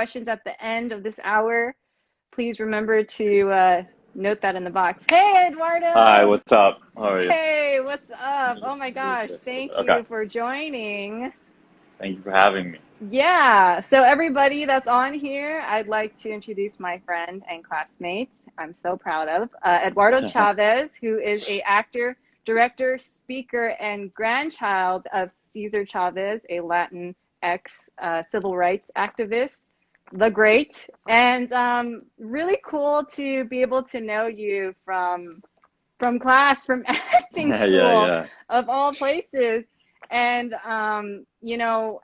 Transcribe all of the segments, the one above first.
questions at the end of this hour. Please remember to note that in the box. Hey, Hi, Eduardo. what's up? How are you? Hey, what's up? Oh Just my move gosh, this a little bit. thank Okay. you for joining. Thank you for having me. Yeah, so everybody that's on here, I'd like to introduce my friend and classmate I'm so proud of, Eduardo Chavez, who is a actor, director, speaker, and grandchild of Cesar Chavez, a Latin civil rights activist, the great, and really cool to be able to know you from class, from acting Yeah, school, yeah. of all places. And,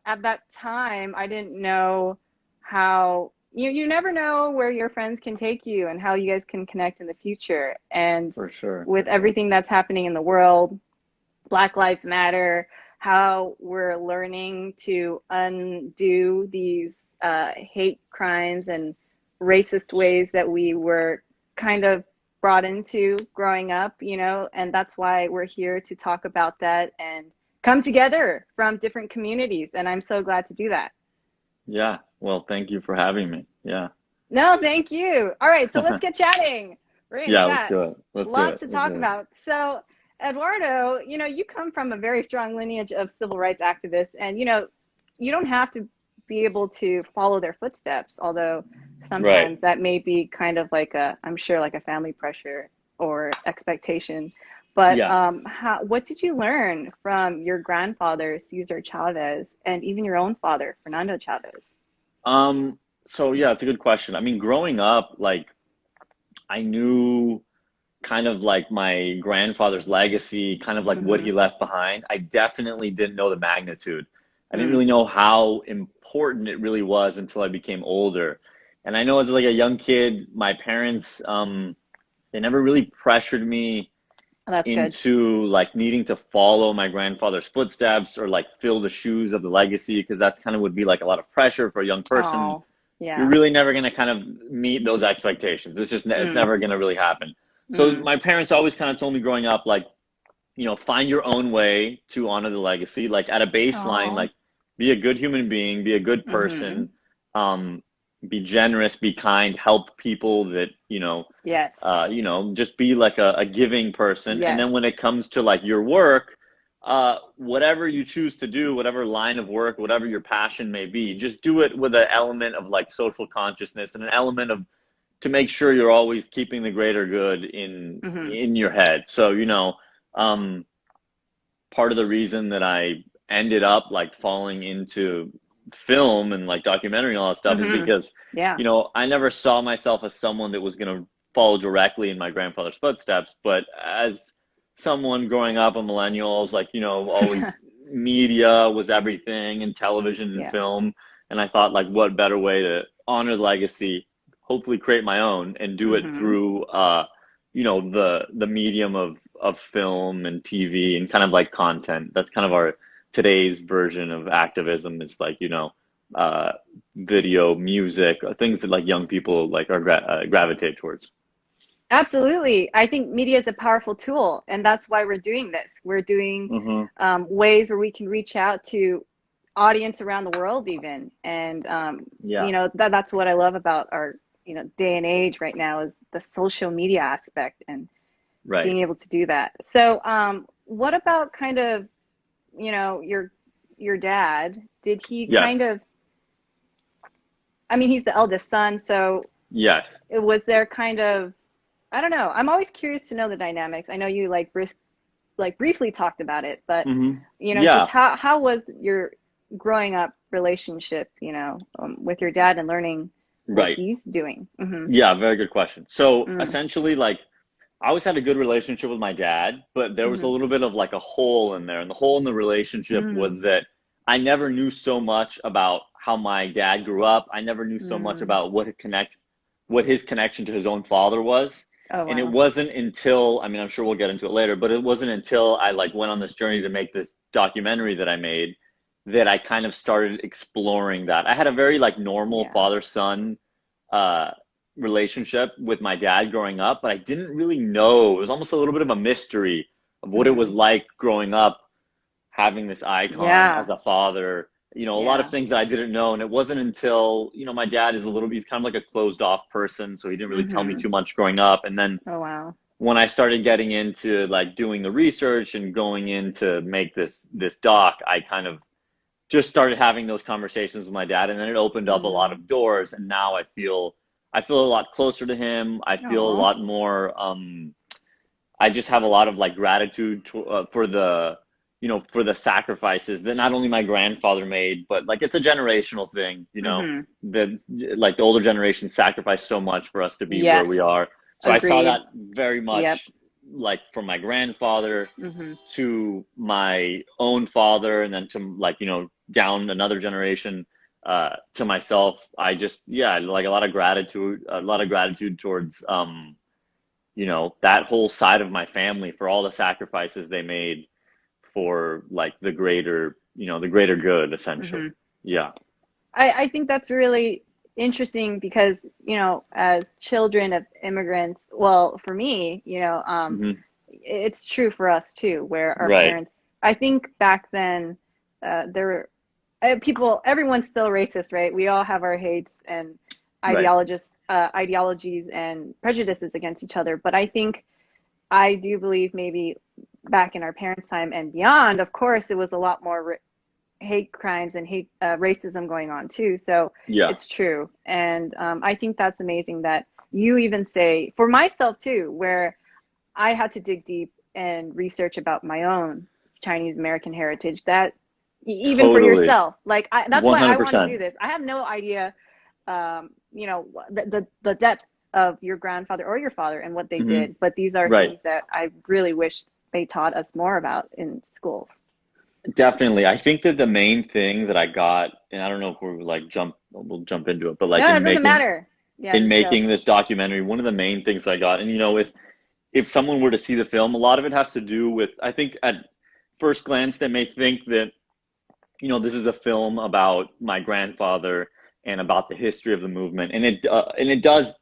at that time, I didn't know how, you never know where your friends can take you and how you guys can connect in the future. And For sure, with for sure. everything that's happening in the world, Black Lives Matter, how we're learning to undo these hate crimes and racist ways that we were kind of brought into growing up, and that's why we're here to talk about that and come together from different communities. And I'm so glad to do that. Yeah. Well, thank you for having me. Yeah. No, thank you. All right, so let's get chatting. We're going to Yeah, let's chat. do it. Let's do Lots it. to Let's talk do it. about. So, Eduardo, you come from a very strong lineage of civil rights activists, and you don't have to be able to follow their footsteps, although Right. sometimes that may be kind of like I'm sure like a family pressure or expectation. But Yeah. what did you learn from your grandfather, Cesar Chavez, and even your own father, Fernando Chavez? So yeah, it's a good question. I mean, growing up, like I knew kind of like my grandfather's legacy, kind of like what Mm-hmm. he left behind. I definitely didn't know the magnitude. I didn't Mm, really know how important it really was until I became older. And I know as like a young kid, my parents, they never really pressured me that's good. into like needing to follow my grandfather's footsteps or like fill the shoes of the legacy because that's kind of would be like a lot of pressure for a young person. Oh, You're yeah. really never going to kind of meet those expectations. It's Mm, never going to really happen. So mm. my parents always kind of told me growing up, like, find your own way to honor the legacy. Like at a baseline, Oh. like be a good human being, be a good Mm-hmm. person, um, be generous, be kind, help people that, Yes. just be like a giving person. And Yes. then when it comes to like your work, whatever you choose to do, whatever line of work, whatever your passion may be, just do it with an element of like social consciousness and an element of to make sure you're always keeping the greater good in Mm-hmm. in your head. So, um, part of the reason that I ended up like falling into film and like documentary and all that stuff is Mm-hmm. because, Yeah. I never saw myself as someone that was going to follow directly in my grandfather's footsteps, but as someone growing up a millennial, I was like, always media was everything and television and Yeah. film. And I thought like, what better way to honor the legacy, hopefully create my own and do it Mm-hmm. through, the medium of film and TV and kind of like content. That's kind of our today's version of activism. Is like uh, video, music, things that like young people like are gravitate towards. Absolutely. I think media is a powerful tool, and that's why we're doing this. We're doing Hmm. ways where we can reach out to audience around the world, even. And Yeah, that's what I love about our day and age right now is the social media aspect and right. being able to do that. So, what about kind of your dad? Did he kind Yes, of? I mean, he's the eldest son, so yes. it was there kind of. I don't know. I'm always curious to know the dynamics. I know you like briefly talked about it, but Hmm. just Yeah, how was your growing up relationship, with your dad and learning what right. he's doing? Mm-hmm. Yeah, very good question. So Mm, essentially, like, I always had a good relationship with my dad, but there was a mm-hmm. little bit of like a hole in there. And the hole in the relationship Mm, was that I never knew so much about how my dad grew up. I never knew so much mm. about what his connection to his own father was. Oh And it wow. wasn't until, I mean, I'm sure we'll get into it later, but it wasn't until I like went on this journey to make this documentary that I made that I kind of started exploring that. I had a very like normal Yeah. father-son uh relationship with my dad growing up, but I didn't really know. It was almost a little bit of a mystery of what it was Mm. like growing up, having this icon Yeah. as a father a lot of Yeah. things that I didn't know. And it wasn't until, my dad is he's kind of like a closed off person. So he didn't really tell me Mm-hmm. too much growing up. And then Oh, wow. when I started getting into like doing the research and going in to make this doc, I kind of just started having those conversations with my dad, and then it opened up a lot Mm. of doors. And now I feel a lot closer to him. I feel a Oh. lot more. I just have a lot of like gratitude for the sacrifices that not only my grandfather made, but like it's a generational thing. Mm-hmm. That like the older generation sacrificed so much for us to be where we Yes. are. So I saw Agreed. that very Yep. much, like from my grandfather Mm-hmm. to my own father, and then to like down another generation to myself. I just, yeah, like a lot of gratitude towards that whole side of my family for all the sacrifices they made for like the greater good, essentially. Mm-hmm. Yeah. I think that's really interesting because, as children of immigrants, well, for me, Hmm. it's true for us too, where our Right. parents, I think back then, there were everyone's still racist, right? We all have our hates and Right. ideologies and prejudices against each other. But I do believe maybe back in our parents' time and beyond, of course, it was a lot more hate crimes and hate racism going on too. So Yeah. it's true, and I think that's amazing that you even say for myself too, where I had to dig deep and research about my own Chinese American heritage. That even for Totally. yourself, like that's why I want to do 100%. this. I have no idea, the depth of your grandfather or your father and what they Hmm. did, but these are Right. things that I really wish they taught us more about in schools. Definitely. I think that the main thing that I got, and I don't know if we'll jump into it, but like No, in it doesn't making matter. Yeah, in just go. making this documentary, one of the main things I got, and if someone were to see the film, a lot of it has to do with, I think at first glance they may think that, this is a film about my grandfather and about the history of the movement, and it does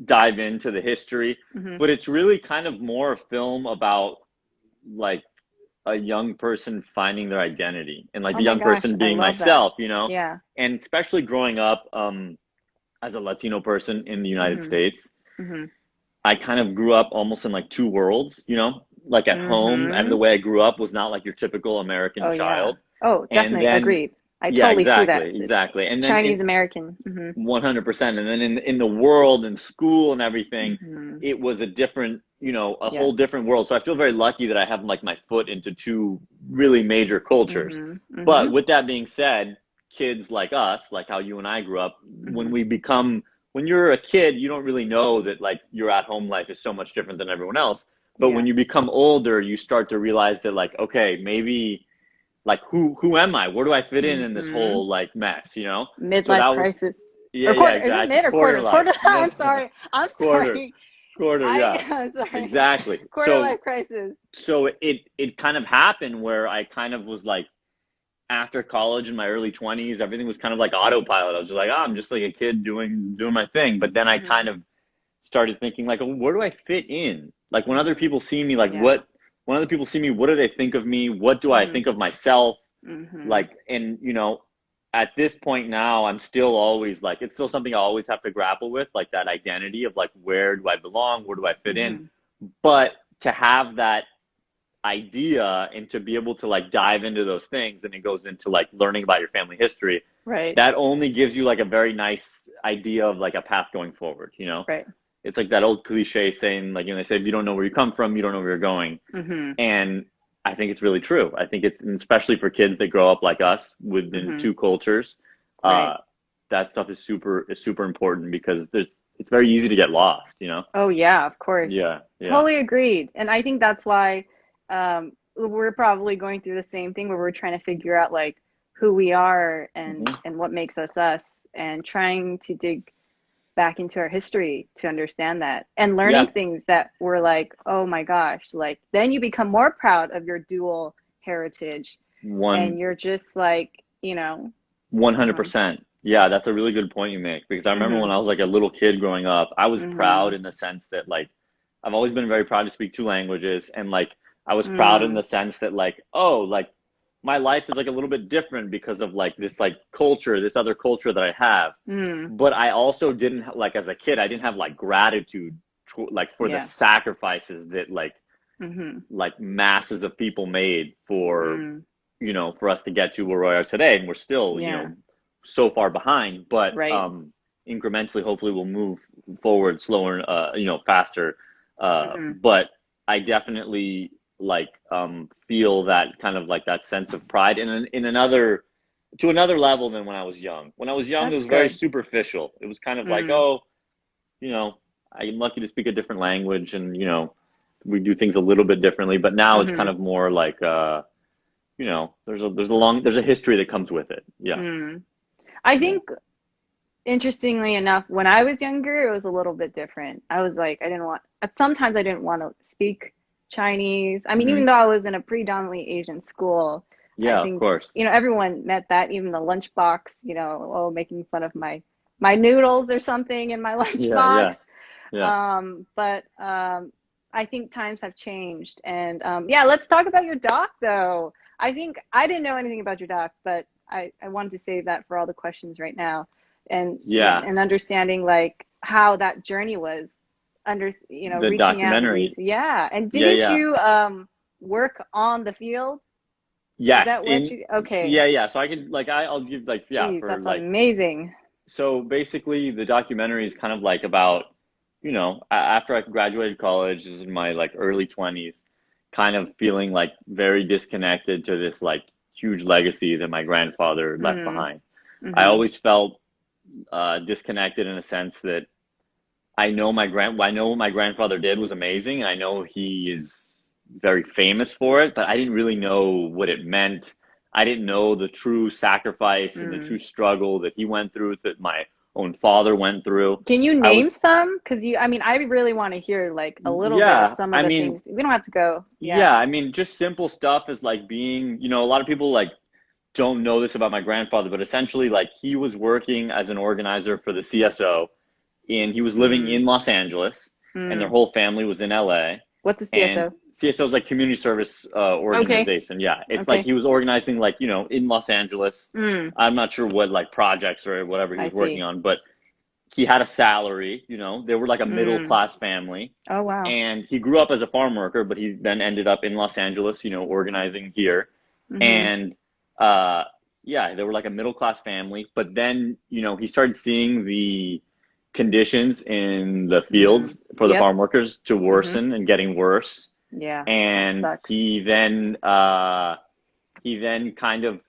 dive into the history, Hmm. but it's really kind of more a film about like a young person finding their identity, and like Oh a my young gosh, person I being love that. myself. Yeah. And especially growing up as a Latino person in the United Hmm. States, Hmm. I kind of grew up almost in like two worlds. Like at home, and the Hmm. way I grew up was not like your typical American Oh yeah. child. Oh, And definitely then, agreed. I yeah, totally see that. exactly, exactly. And then Chinese American. Hmm. 100%. And then in the world and school and everything, Hmm. it was a whole Yes. different world. So I feel very lucky that I have like my foot into two really major cultures. Hmm. Hmm. But with that being said, kids like us, like how you and I grew up, Hmm. when you're a kid, you don't really know that like your at home life is so much different than everyone else. But when Yeah. you become older, you start to realize that like, okay, maybe like who am I? Where do I fit in this Hmm. whole like mess? So Midlife that was, crisis. yeah, Or yeah, quarter. Is it exactly. mid or Quarter quarter? life. Quarter. No, I'm sorry. I'm quarter, sorry. quarter, yeah, I'm sorry. exactly. Quarter So life crisis. so it kind of happened where I kind of was like, after college in my early 20s, everything was kind of like autopilot. I was just like, oh, I'm just like a kid doing my thing. But then I Hmm. kind of started thinking like, oh, where do I fit in? Like when other Hmm. people see me, like Yeah. when other people see me, what do they think of me? What do I Hmm. think of myself? Hmm. Like, and at this point now, I'm still always like, it's still something I always have to grapple with, like that identity of like, where do I belong? Where do I fit in? Hmm. But to have that idea and to be able to like dive into those things, and it goes into like learning about your family history, Right. that only gives you like a very nice idea of like a path going forward. Right. It's like that old cliche saying, like, they say, if you don't know where you come from, you don't know where you're going. Hmm. And I think it's really true. I think it's, and especially for kids that grow up like us within Hmm. two cultures, uh, Right. that stuff is super important, because it's very easy to get lost. Oh yeah, of course. Yeah, yeah. Totally agreed. And I think that's why we're probably going through the same thing where we're trying to figure out like who we are Hmm. and what makes us us and trying to dig back into our history to understand that and learning Yeah, things that were like, oh my gosh, like then you become more proud of your dual heritage and one you're just like, one hundred um, percent. Yeah, that's a really good point you make, because I remember mhm, when I was like a little kid growing up, I was proud mhm, in the sense that like I've always been very proud to speak two languages, and like I was proud in mm, the sense that like, oh, like my life is like a little bit different because of like this like culture, this other culture that I have. But I also didn't like as a kid, I didn't have like gratitude like for the sacrifices that like masses of people made for you know, for us to get to where we are today. And we're still, you know, so far behind, but incrementally, hopefully we'll move forward slower, you know, faster. But I definitely like feel that kind of like that sense of pride in another to another level than when I was young. When I was young, it was very superficial. It was kind of like, oh, you know, I'm lucky to speak a different language, and you know, we do things a little bit differently. But now it's kind of more like, you know, there's a history that comes with it. Yeah. I think, interestingly enough, when I was younger, it was a little bit different. I was like, sometimes I didn't want to speak Chinese. I mean, even though I was in a predominantly Asian school, Yeah, I think, of course. you know, everyone met that, even the lunchbox, you know, making fun of my noodles or something in my lunchbox. But I think times have changed. And let's talk about your doc, though. I think I didn't know anything about your doc, but I wanted to save that for all the questions right now. And and understanding like how that journey was you know, the reaching documentary. out. And didn't you work on the field? Yes. Is that what you okay. Yeah. So I could like I'll give like Jeez, for that's like amazing. So basically the documentary is kind of like about, you know, after I graduated college, this is in my like early 20s, kind of feeling like very disconnected to this like huge legacy that my grandfather left behind. I always felt disconnected in a sense that I know what my grandfather did was amazing. I know he is very famous for it, but I didn't really know what it meant. I didn't know the true sacrifice and the true struggle that he went through, that my own father went through. Can you name some? Because I mean, I really want to hear like a little bit of some of the things. We don't have to go. Yeah, I mean, just simple stuff is like being, you know, a lot of people like don't know this about my grandfather, but essentially like he was working as an organizer for the CSO, and he was living in Los Angeles, and their whole family was in LA. What's a CSO? And CSO is like community service organization. Yeah, it's like he was organizing like, you know, in Los Angeles. I'm not sure what like projects or whatever he was working on, but he had a salary, you know, they were like a middle class family. Oh, wow. And he grew up as a farm worker, but he then ended up in Los Angeles, you know, organizing here. And they were like a middle class family. But then, you know, he started seeing the conditions in the fields for the farm workers to worsen and getting worse. Yeah. And he then kind of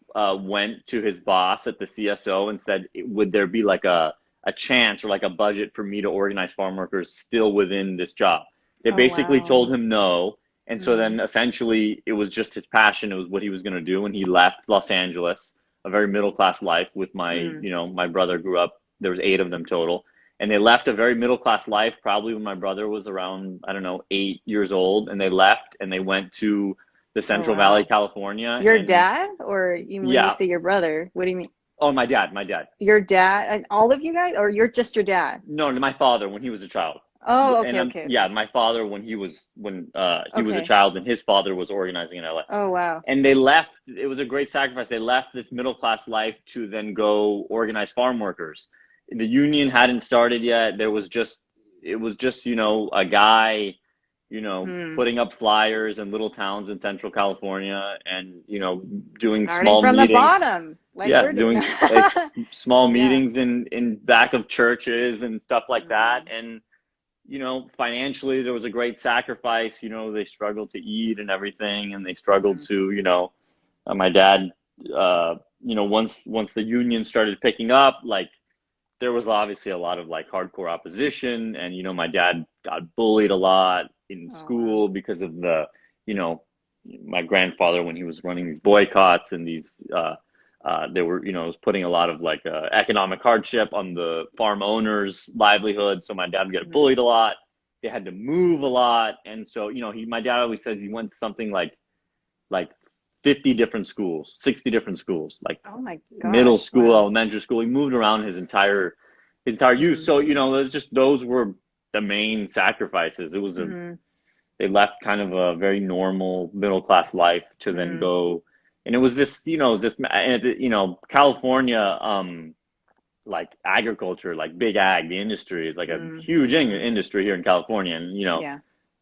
went to his boss at the CSO and said, would there be like a chance or like a budget for me to organize farm workers still within this job? They basically told him no. And so then essentially it was just his passion. It was what he was going to do. And he left Los Angeles, a very middle class life with my, you know, my brother grew up, there was 8 of them total. And they left a very middle class life, probably when my brother was around, I don't know, 8 years old. And they left and they went to the Central Valley, California. Your dad, or when you say your brother, what do you mean? Oh, my dad. Your dad, and all of you guys, or you're just your dad? No, my father when he was a child. Oh, okay. Yeah, my father when he was a child, and his father was organizing in LA. Oh, wow. And they left. It was a great sacrifice. They left this middle class life to then go organize farm workers. The union hadn't started yet. It was just, you know, a guy, you know, putting up flyers in little towns in Central California, and you know, doing small meetings. Starting from the bottom, like doing small meetings in back of churches and stuff like that. And you know, financially, there was a great sacrifice. You know, they struggled to eat and everything, and they struggled to, you know, my dad, you know, once the union started picking up, like, there was obviously a lot of like hardcore opposition, and you know, my dad got bullied a lot in school because of the, you know, my grandfather when he was running these boycotts and these they were, you know, was putting a lot of like economic hardship on the farm owners' livelihood. So my dad would get bullied a lot. They had to move a lot, and so you know, my dad always says he went to something like 50 different schools, 60 different schools, like middle school, elementary school. He moved around his entire youth. So, you know, those were the main sacrifices. It was they left kind of a very normal middle class life to then go And it was this, California, like agriculture, like big ag, the industry is like a huge industry here in California. And, Yeah.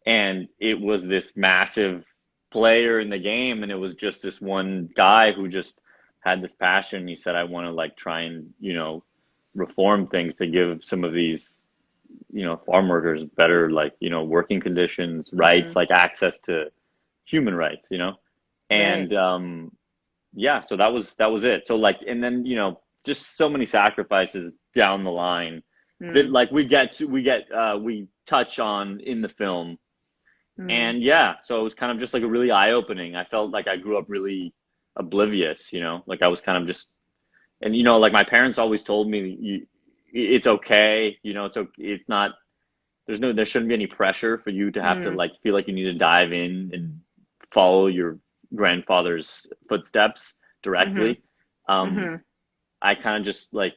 and it was this massive player in the game. And it was just this one guy who just had this passion. He said, I want to like try and, reform things to give some of these, farm workers better, like, working conditions, rights, like access to human rights, Right. and, yeah, so that was it. So like, and then, just so many sacrifices down the line that Mm. like we touch on in the film. Mm. And yeah, so it was kind of just like a really eye-opening. I felt like I grew up really oblivious, like I was kind of just, and like my parents always told me, it's okay, it's not, there shouldn't be any pressure for you to have to Mm. like feel like you need to dive in and follow your grandfather's footsteps Mhm. directly. Um, Mhm. I kind of just like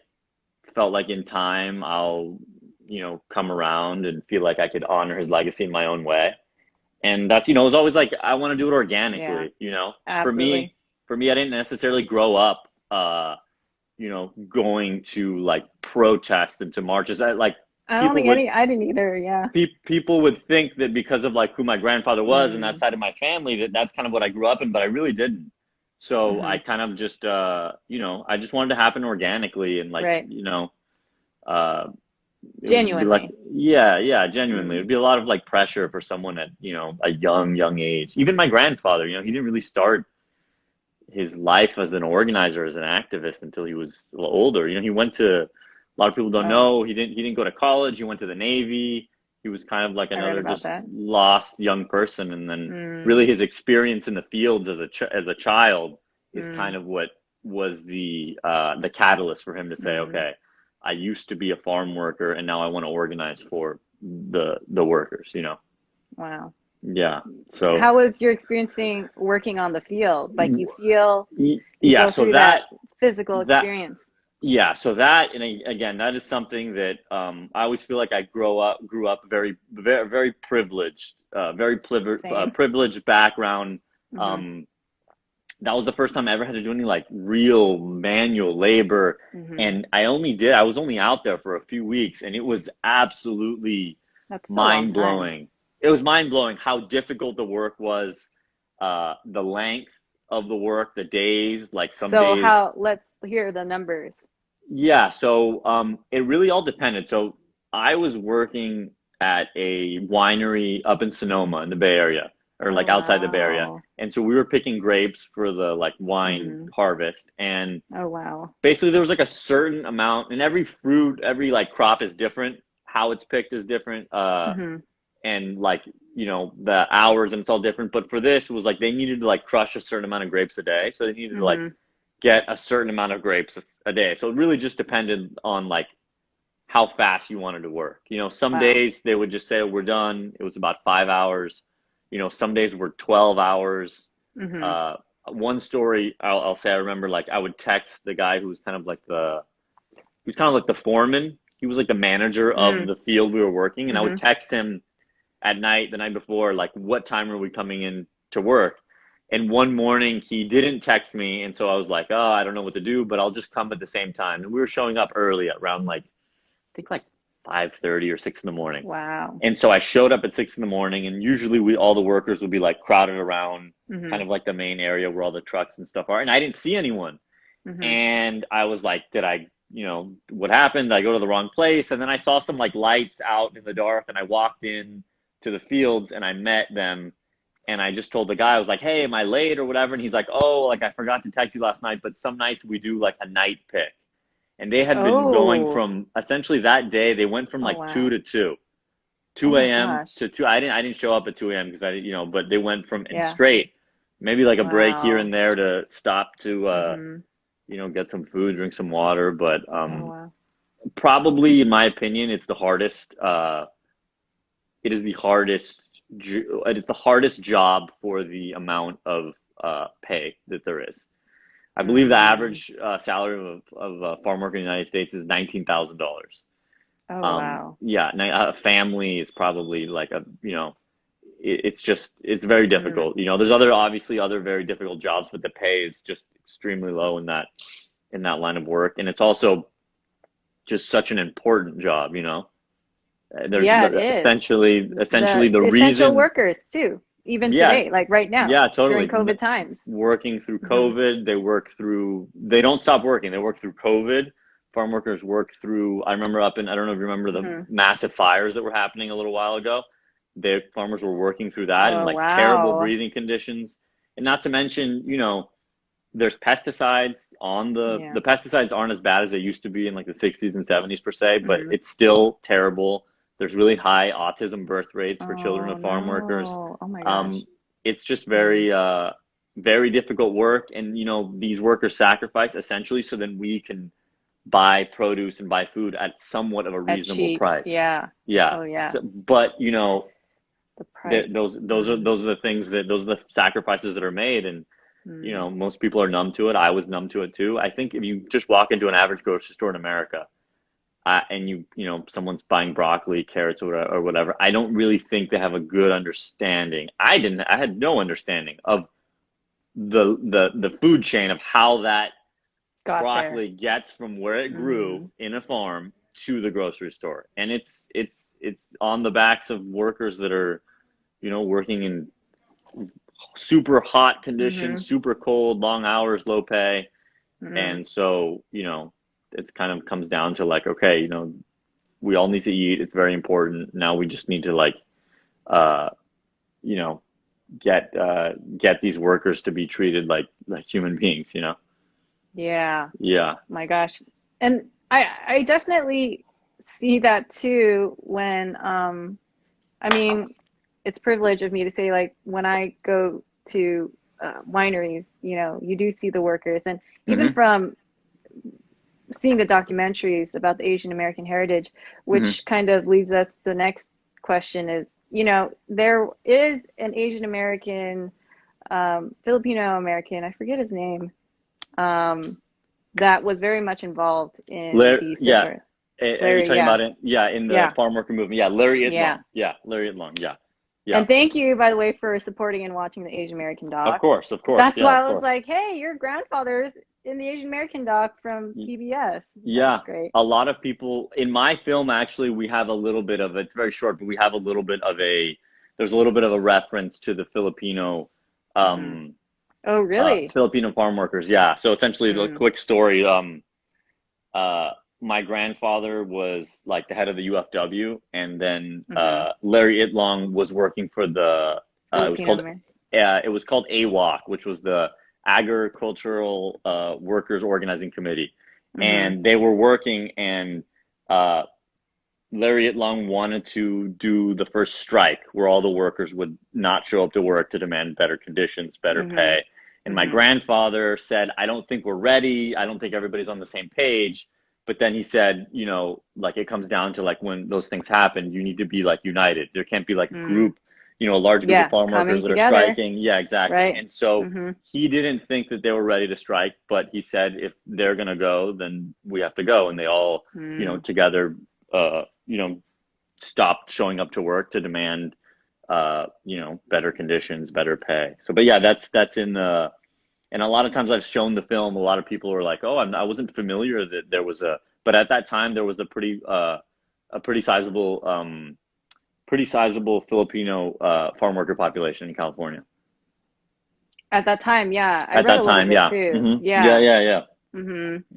felt like in time I'll, come around and feel like I could honor his legacy in my own way. And that's, it was always like I want to do it Yeah. organically, For Absolutely. me, I didn't necessarily grow up going to like protest and to marches. Like I don't people think would I didn't either. Yeah. people would think that because of like who my grandfather was and that Mm. side of my family that that's kind of what I grew up in, but I really didn't. So I Mhm. kind of just I just wanted to happen organically and like, Right. uh it would be like Genuinely. yeah, genuinely. It would Mm. be a lot of like pressure for someone at, a young age. Even my grandfather, he didn't really start his life as an organizer, as an activist until he was a little older. He went to, a lot of people don't Oh, know, he didn't go to college. He went to the Navy. He was kind of like I read another about just that. lost young person. And then Mm. really his experience in the fields as a child is kind Mm. of what was the catalyst for him to say, Mm. okay, I used to be a farm worker and now I want to organize for the workers. Wow. Yeah. So How was your experiencing working on the field? Like you yeah, go so through that that physical that experience. yeah, so that, and again, that is something that I always feel like I grew up very, very, very privileged, Same. privileged background. Mhm. Um, that was the first time I ever had to do any like real manual labor, Mhm. and I was only out there for a few weeks, and it was absolutely That's still a long mind time. blowing. It was mind blowing how difficult the work was, the length of the work, the days, like some So days. how let's hear the numbers. Yeah, so it really all depended. So I was working at a winery up in Sonoma in the Bay Area, or Oh like outside the Bay Area. wow. And so we were picking grapes for the like wine Mhm. harvest. And Oh wow. basically there was like a certain amount, and every fruit, every like crop is different. How it's picked is different. Mhm. And like, the hours and it's all different. But for this, it was like they needed to like crush a certain amount of grapes a day. So they needed to like Mhm. get a certain amount of grapes a day. So it really just depended on like how fast you wanted to work. Some Wow. days they would just say, we're done. It was about 5 hours. Some days were 12 hours. Mhm. Uh, One story I'll say, I remember like I would text the guy who was kind of like the foreman. He was like the manager of Mm. the field we were working. And I would Mhm. text him at night, the night before, like, what time are we coming in to work? And one morning he didn't text me, and so I was like, oh, I don't know what to do, but I'll just come at the same time. And we were showing up early at around like, I think like 5:30 or 6 in the morning. Wow. And so I showed up at 6 in the morning, and usually all the workers would be like crowded around kind Mhm. of like the main area where all the trucks and stuff are. And I didn't see anyone. Mhm. And I was like, did I, what happened? Did I go to the wrong place? And then I saw some like lights out in the dark, and I walked in to the fields and I met them. And I just told the guy, I was like, hey, am I late or whatever? And he's like, oh, like I forgot to text you last night, but some nights we do like a night pick. And they had been going Oh. from essentially that day, they went from Oh like 2 wow. to 2. Oh 2 my a.m. gosh. to 2. I didn't show up at 2 a.m. because but they went from and Yeah. straight, maybe like a break here Wow. and there to stop to Mhm. get some food, drink some water. But Oh wow. probably, in my opinion, it's the hardest. It is the hardest. It's the hardest job for the amount of pay that there is. I believe the Mm. average salary of a farm worker in the United States is $19,000. Oh wow. Yeah, a family is probably like a it's very difficult. You know, there's obviously other very difficult jobs, but the pay is just extremely low in that line of work. And it's also just such an important job, you know. There's Yeah, it is. essentially the Essential reason. workers too, even Yeah, today, like right now, yeah, during totally. COVID times. Working through Hmm. COVID, they don't stop working. They work through COVID. Farm workers work through, I remember I don't know if you remember the Hmm. massive fires that were happening a little while ago. The farmers were working through that in Oh, like terrible wow. breathing conditions. And not to mention, you know, there's pesticides Yeah. the pesticides aren't as bad as they used to be in like the 60s and 70s per se, but Hmm. it's still terrible. There's really high autism birth rates for children Oh, of farm workers. no. Oh my gosh. Um, it's just Mm. very difficult work, and you know these workers sacrifice essentially so then we can buy produce and buy food at somewhat of a At reasonable cheap. price. Yeah. Yeah, Oh, yeah. so, but you know The price. Mm. those are the things those are the sacrifices that are made, and you Mm. know most people are numb to it. I was numb to it too. I think if you just walk into an average grocery store in America, and you know someone's buying broccoli, carrots, or whatever, I don't really think they have a good understanding. I had no understanding of the food chain of how that Got there. broccoli gets from where it grew Hmm. in a farm to the grocery store. And it's on the backs of workers that are, you know, working in super hot Hmm. conditions, super cold, long hours, low pay. Hmm. And so, you know, it's kind of comes down to like, okay, you know, we all need to eat. It's very important. Now we just need to like, uh, you know, get these workers to be treated like human beings, you know? Yeah. Yeah. My gosh. And I definitely see that too when I mean, it's privilege of me to say, like, when I go to wineries, you know, you do see the workers. And even Hmm. from seeing the documentaries about the Asian American heritage, Hmm. which kind of leads us to the next question is, you know, there is an Asian American, Filipino American, I forget his name, um, that was very much involved in Larry, the yeah. civil. Are you Larry, talking yeah, about it? Yeah, in the yeah, farm worker movement. Yeah, Larry yeah. Idlong. Yeah, Larry Idlong. Yeah, yeah. And thank you, by the way, for supporting and watching the Asian American Of doc. course, of course. That's Yeah, why of I was course. like, hey, your grandfather's in the Asian American doc from Y- PBS. Yeah, That's great. a lot of people in my film actually we have a little bit of it's very short, but we have a little bit of there's a little bit of a reference to the Hmm. um Oh, really? Filipino farm workers. Yeah. So essentially the Mm. quick story uh my grandfather was like the head of the UFW, and then Hmm. Larry Itlong was working for the Filipino American. it was called AWOC, which was the Agricultural Workers Organizing Committee, Hmm. and they were working, and uh, Larry Itlong wanted to do the first strike where all the workers would not show up to work to demand better conditions, better Hmm. pay. And my Hmm. grandfather said, I don't think we're ready. I don't think everybody's on the same page. But then he said, you know, like it comes down to like when those things happen, you need to be like united. There can't be like a Mm. group, you know, a large group of Yeah, farm workers coming that are together, striking. Yeah, exactly. right? And so Hmm. he didn't think that they were ready to strike, but he said, if they're going to go, then we have to go. And they all, you know, Mm. together, you know, stopped showing up to work to demand you know better conditions, better pay. So but yeah, that's in the and a lot of times I've shown the film, a lot of people are like, oh, I wasn't familiar that there was a but at that time there was a pretty sizable Filipino farm worker population in California At that time, yeah, I at read that a little time. bit Yeah. too. Hmm. Yeah, Yeah. yeah, yeah,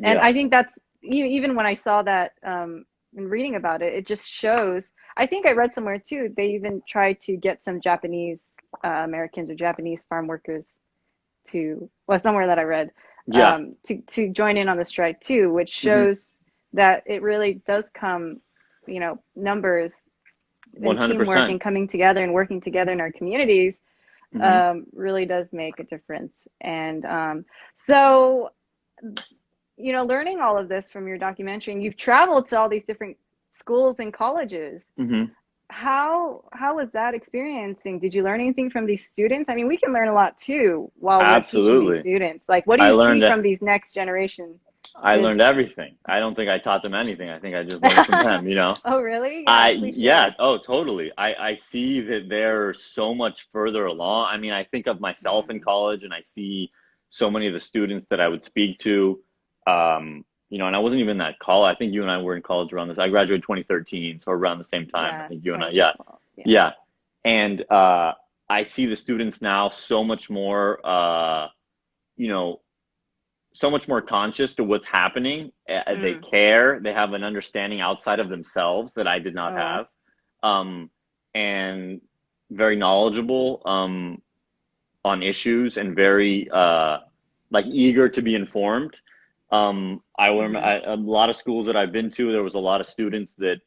And yeah. I think that's even when I saw that in reading about it, it just shows. I think I read somewhere too. They even tried to get some Japanese Americans or Japanese farm workers to, well, somewhere that I read, Yeah. to join in on the strike too, which Hmm. shows that it really does come, you know, numbers and teamwork 100%. and coming together and working together in our communities Hmm. really does make a difference. And so, you know, learning all of this from your documentary, and you've traveled to all these different schools and colleges. Hmm. How was that experiencing? Did you learn anything from these students? I mean, we can learn a lot too while we're teaching these Absolutely. students. Like, what do I you see learned from these next generation? I learned It's everything. I don't think I taught them anything. I think I just learned from them, you know? Oh, really? Yeah, please Yeah, share. oh, totally. I see that they're so much further along. I mean, I think of myself in Mm, college and I see so many of the students that I would speak to, and I wasn't even that college. I think you and I were in college around this. I graduated 2013, so around the same time. I yeah, think you and I, yeah, 2012. Yeah. yeah. And I see the students now so much more, you know, so much more conscious to what's happening. They Mm. care. They have an understanding outside of themselves that I did not Oh, wow. have, and very knowledgeable on issues and very like eager to be informed. Hmm. A lot of schools that I've been to, there was a lot of students that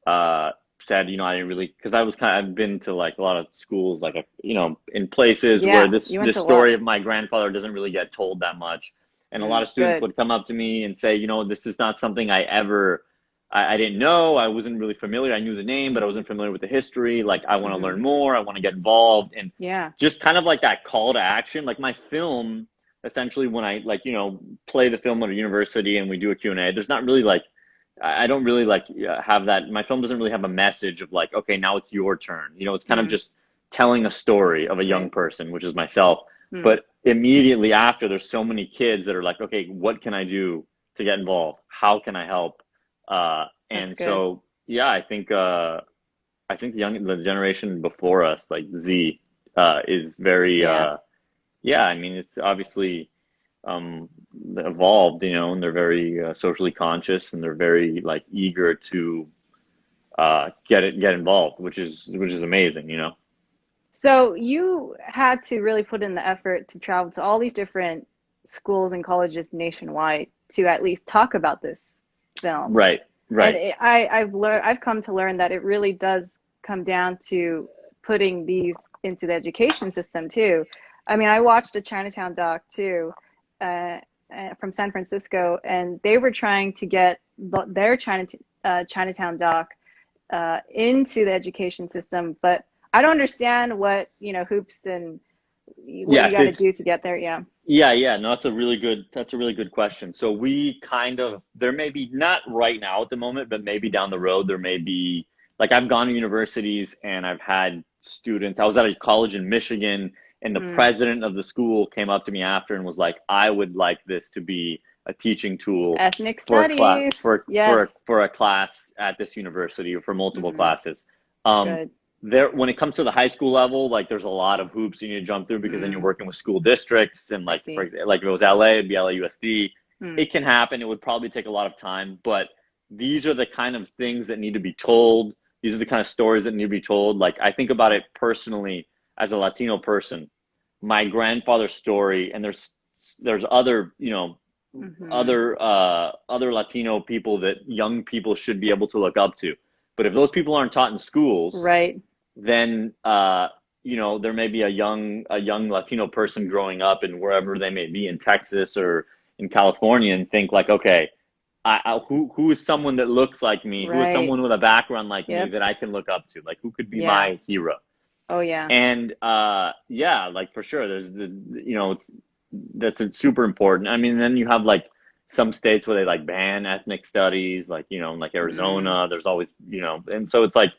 uh, said, I didn't really, because I've been to like a lot of schools, like, in places where Yeah, this, you went this to what? story of my grandfather doesn't really get told that much. And a lot Mm, of students good. would come up to me and say, this is not something I didn't know. I wasn't really familiar. I knew the name, but I wasn't familiar with the history. Like, I want to Hmm. learn more. I want to get involved. And Yeah. just kind of like that call to action, like my film, essentially when I like, play the film at a university and we do a Q&A, there's not really like, I don't really like have that. My film doesn't really have a message of like, okay, now it's your turn. It's kind of Mm, just telling a story of a young right. person, which is myself. Mm, But immediately after, there's so many kids that are like, okay, what can I do to get involved? How can I help? that's And good. so, yeah, I think the generation before us, like Z, is very, Yeah. yeah. I mean, it's obviously um, evolved, and they're very socially conscious, and they're very like eager to get involved, which is amazing. So you had to really put in the effort to travel to all these different schools and colleges nationwide to at least talk about this film. Right, And right. I've come to learn that it really does come down to putting these into the education system too. I mean, I watched a Chinatown doc too, uh, from San Francisco, and they were trying to get their Chinatown doc into the education system, but I don't understand what, hoops and what you Yes, got to it's do to get there. Yeah. yeah, yeah. No, that's a really good question. So we kind of there may be not right now at the moment, but maybe down the road there may be like I've gone to universities and I've had students. I was at a college in Michigan and the Mm. president of the school came up to me after and was like, "I would like this to be a teaching tool Ethnic for a class studies. for Yes. for a class at this university or for multiple Hmm. classes." Um, Good. there when it comes to the high school level, like there's a lot of hoops you need to jump through because then you're Mm. working with school districts and I like for see. example, like if it was LA, it'd be LAUSD. Mm. It can happen. It would probably take a lot of time, but these are the kind of things that need to be told. These are the kind of stories that need to be told. Like I think about it personally as a Latino person. My grandfather's story, and there's other, Hmm. other Latino people that young people should be able to look up to. But if those people aren't taught in schools, Right. then there may be a young Latino person growing up in wherever they may be in Texas or in California and think like, okay, who is someone that looks like me? Who is Right. someone with a background like me Yep. that I can look up to? Like who could be Yeah. my hero? Oh, yeah. And yeah, like for sure, that's super important. I mean, then you have like some states where they like ban ethnic studies, like like Mm. Arizona. There's always and so it's like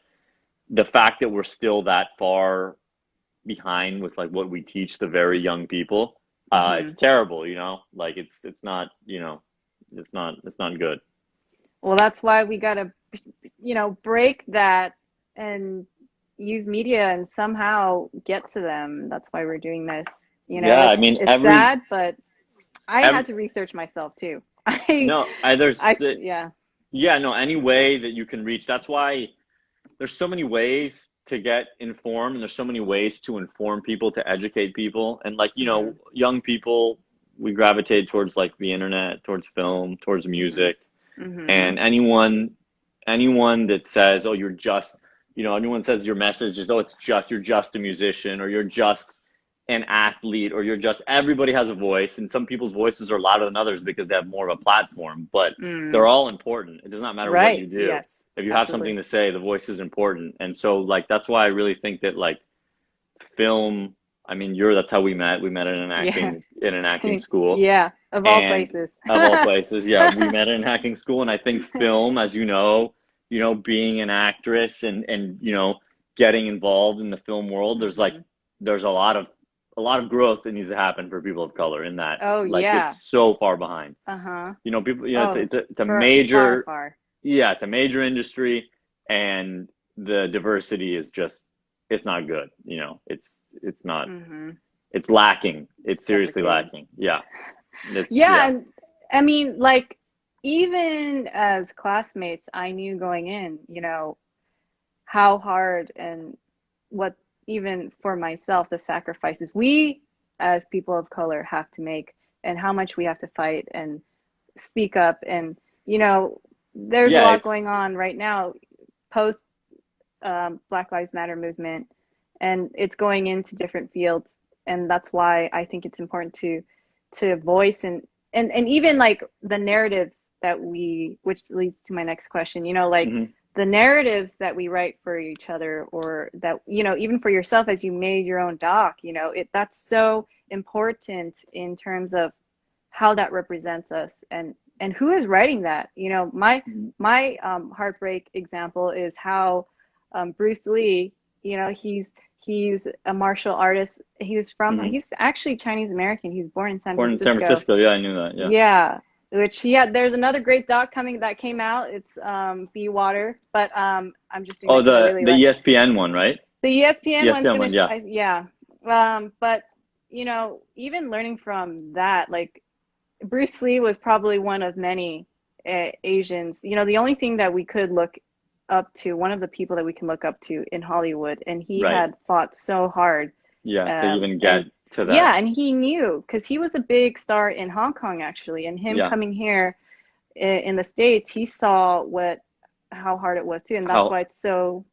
the fact that we're still that far behind with like what we teach the very young people, it's Hmm. terrible, like it's not, it's not good. Well, that's why we gotta, break that and use media and somehow get to them. That's why we're doing this. Yeah, I mean, It's sad, but I every had to research myself too. I, no, I there's yeah. yeah, no, any way that you can reach. That's why there's so many ways to get informed, and there's so many ways to inform people, to educate people, and like Hmm. young people, we gravitate towards like the internet, towards film, towards Hmm. music. Hmm. And anyone that says, oh, you're just, anyone says your message is, oh, you're just a musician, or you're just an athlete, or you're just, everybody has a voice, and some people's voices are louder than others because they have more of a platform, but they're Mm. all important. It does not matter what you Right. do. Yes. If you have Absolutely. something to say, the voice is important. And so like that's why I really think that like film, I mean, that's how we met. We met in an Yeah. acting school. Yeah. Of all And places. of all places, yeah, we met in acting school. And I think film, as you know, being an actress and you know, getting involved in the film world, Hmm. there's a lot of growth that needs to happen for people of color in that. Oh Like yeah. it's so far behind. Uh-huh. You know, people, you know, Oh, it's a far, major, far. yeah, it's a major industry, and the diversity is just, it's not good. You know, it's not, Hmm. it's lacking. It's seriously Suffocating. lacking. Yeah. It's, Yeah, yeah. and I mean, like, even as classmates, I knew going in, how hard and what, even for myself, the sacrifices we as people of color have to make, and how much we have to fight and speak up. And, you know, there's a Yeah. lot It's, going on right now post Black Lives Matter movement, and it's going into different fields. And that's why I think it's important to voice and even like the narratives that we, which leads to my next question, like mhm. the narratives that we write for each other, or that, even for yourself as you made your own doc, that's so important in terms of how that represents us, and who is writing that. My heartbreak example is how Bruce Lee, he's a martial artist. Mhm. He's actually Chinese American. He's born in San Born in San Francisco. Francisco. Yeah, I knew that. Yeah. Yeah, which he had. There's another great doc that came out. It's Be Water, but I'm just doing Oh, that because I really the like ESPN one, right? the ESPN one's ESPN gonna. one. Yeah. Yeah, but even learning from that, like Bruce Lee was probably one of many Asians. The only thing that we could look up to, one of the people that we can look up to in Hollywood, and he Right. had fought so hard. Yeah. To even get And to that. yeah, and he knew because he was a big star in Hong Kong actually, and him Yeah. coming here in the States, he saw how hard it was too, and that's How why it's so.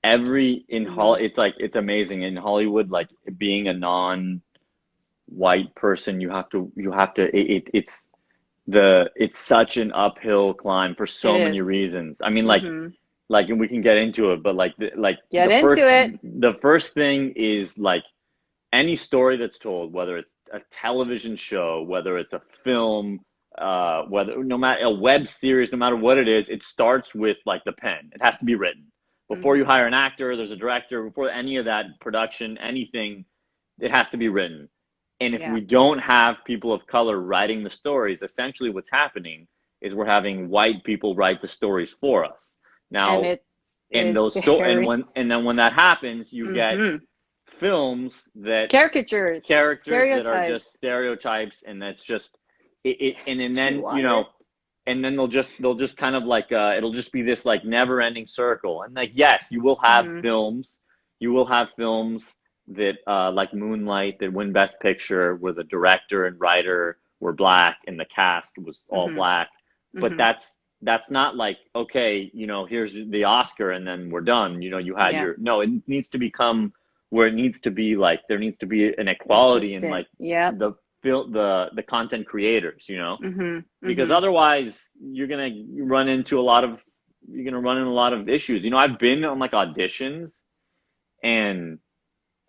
every in Hol Mhm. it's like it's amazing in Hollywood, like being a non-white person, it's such an uphill climb for It so many is. reasons. I mean, Mhm. and we can get into it, but Get into it. the first thing is like any story that's told, whether it's a television show, whether it's a film, whether no matter a web series, no matter what it is, it starts with like the pen. It has to be written. Before you Mhm. hire an actor, there's a director. Before any of that production, anything, it has to be written. And if Yeah, we don't have people of color writing the stories, essentially what's happening is we're having white people write the stories for us. and Now, it is very. and then when that happens, you get Mhm. films that Caricatures, characters that are just stereotypes. stereotypes, and that's just and Be then Water. and then they'll just kind of like it'll just be this like never ending circle. And like yes, Mhm. you will have films that like Moonlight that win Best Picture, where the director and writer were black and the cast was all Mhm. black, but Mhm. that's not like, okay, you know, here's the Oscar and then we're done. You know, you had Yeah. your, no, it needs to become where it needs to be, like there needs to be an equality in Consistent. like Yep. the content creators, you know, Mhm. because Mhm. otherwise you're gonna run into a lot of issues. You know, I've been on like auditions, and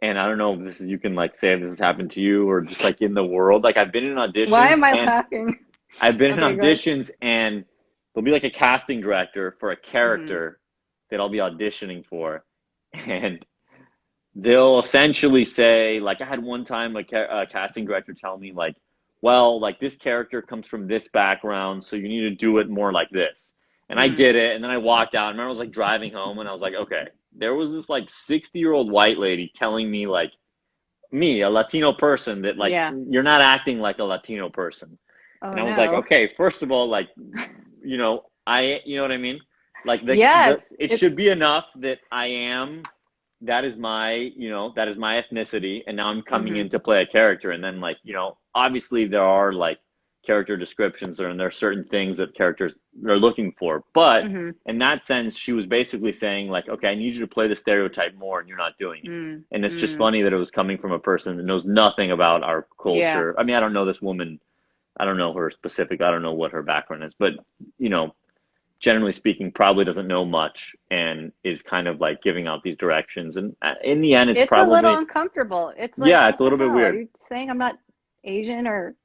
I don't know if this is, you can like say if this has happened to you or just like in the world. Like I've been in Why auditions am I and laughing? I've been in Okay, go ahead. auditions and there'll be like a casting director for a Mhm. character that I'll be auditioning for, and they'll essentially say, like, I had one time a casting director tell me like, well, like this character comes from this background, so you need to do it more like this. And I Mm. did it, and then I walked out. I remember I was like driving home, and I was like, okay, there was this like 60-year-old white lady telling me like, me, a Latino person, that like Yeah. you're not acting like a Latino person. Oh And I was like, no. okay, first of all, like, you know what I mean? Like Yes, it should it's. be enough that that is my, that is my ethnicity, and now I'm coming Mhm. in to play a character. And then like, obviously there are like character descriptions, and there are certain things that characters are looking for. But Mhm. in that sense, she was basically saying like, okay, I need you to play the stereotype more, and you're not doing it. Mm. And it's just Mm. funny that it was coming from a person that knows nothing about our Yeah. culture. I mean, I don't know this woman. I don't know her specific. I don't know what her background is, but you know, generally speaking, probably doesn't know much and is kind of like giving out these directions. And in the end, it's It's a little probably, uncomfortable. It's like, yeah, what it's a the little bit hell? Are weird. you saying I'm not Asian or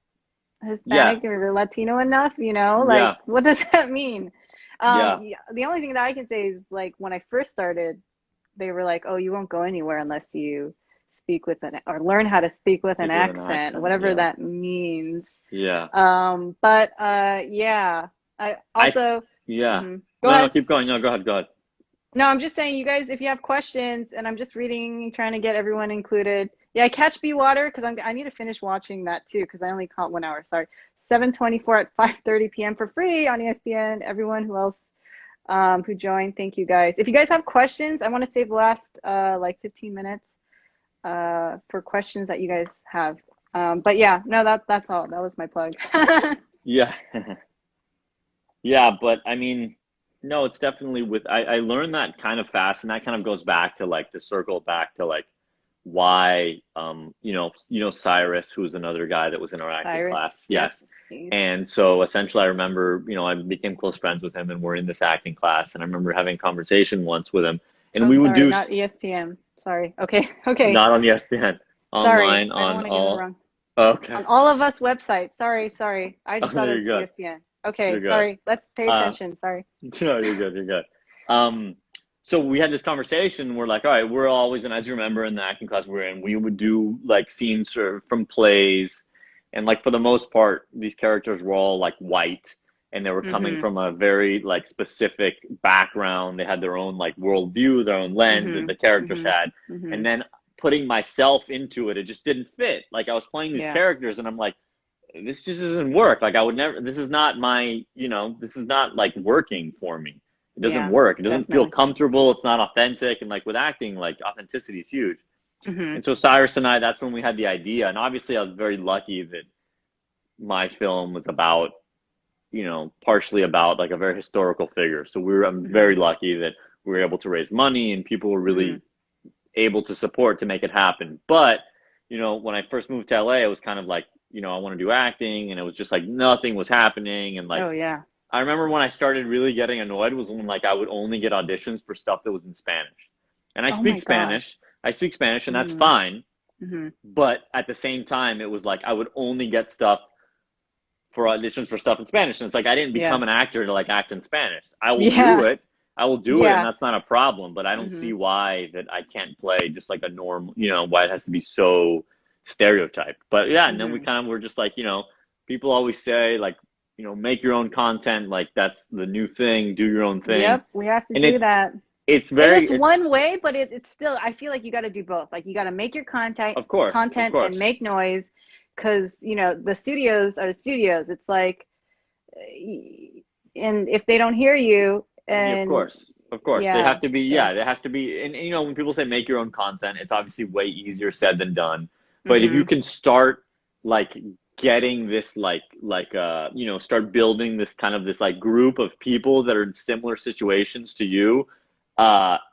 Yeah. Hispanic or Latino enough, you know? Like, Yeah. what does that mean? Yeah. Yeah, the only thing that I can say is like when I first started, they were like, "Oh, you won't go anywhere unless you speak with an or learn how to speak with an Speak with an accent, accent. whatever Yeah. that means." Yeah. But yeah, I I also yeah. go No, no, ahead. keep going. No, go ahead, go ahead. No, I'm just saying, you guys, if you have questions, and I'm just reading, trying to get everyone included. Yeah, Catch Be Water, because I need to finish watching that too, because I only caught 1 hour. Sorry, 7:24 at 5:30 p.m. for free on ESPN. Everyone who else who joined, thank you guys. If you guys have questions, I want to save the last like 15 minutes for questions that you guys have. But yeah, no, that's all. That was my plug. Yeah. Yeah, but I mean, no, it's definitely with I learned that kind of fast, and that kind of goes back to like to circle back to like why Cyrus, who's another guy that was in our acting Cyrus, class. yep. Yes. And so essentially I remember, I became close friends with him and we're in this acting class and I remember having a conversation once with him and Oh, we would sorry, do not ESPN. Sorry. Okay, okay. not on ESPN, Sorry, online I don't on want to get it all. wrong. Okay. On all of us websites. Sorry, sorry. I Oh, just no, thought it you're was good. ESPN. You're Okay, good. sorry. Let's pay Uh, attention. Sorry. no, you're good. You're good. Um, so we had this conversation. We're like, all right, we're always, and as you remember in the acting class we were in, we would do like scenes from plays, and like for the most part, these characters were all like white, and they were coming Mhm. from a very like specific background. They had their own like worldview, their own lens that the Mhm. characters Mhm. had, and Mhm. then putting myself into it, it just didn't fit. Like I was playing these Yeah. characters, and I'm like, this just doesn't work. Like I would never, this is not my, this is not like working for me. It doesn't Yeah. work. It doesn't feel Definitely. comfortable. It's not authentic. And like with acting, like authenticity is huge. Mhm. And so Cyrus and I, that's when we had the idea. And obviously I was very lucky that my film was about, partially about like a very historical figure. So I'm Mhm. very lucky that we were able to raise money and people were Mhm. really able to support to make it happen. But, when I first moved to LA, it was kind of like, I want to do acting and it was just like nothing was happening. And like, Oh yeah. I remember when I started really getting annoyed was when like I would only get auditions for stuff that was in Spanish. And I Oh speak my gosh. Spanish. I speak Spanish and that's Mhm. fine. Mhm. But at the same time, it was like I would only get stuff for auditions for stuff in Spanish. And it's like I didn't Yeah. become an actor to like act in Spanish. I will do Yeah. it. I will do it, and Yeah. that's not a problem. But I don't see Mhm. why that I can't play just like a normal, why it has to be so stereotyped. But yeah, and then we Mhm. kind of were just like, people always say like, make your own content, like that's the new thing, do your own thing. Yep, we have to And do that. it's And very it's it's one way, but it's still, I feel like you got to do both. Like you got to make your of content and course. make noise, because the studios are the studios. It's like, and if they don't hear you, Yeah, of and course. Of course. They yeah, have to be, so yeah, there has to be, and when people say make your own content, it's obviously way easier said than done. But if you mhm, can start like getting this start building this kind of this like group of people that are in similar situations to you,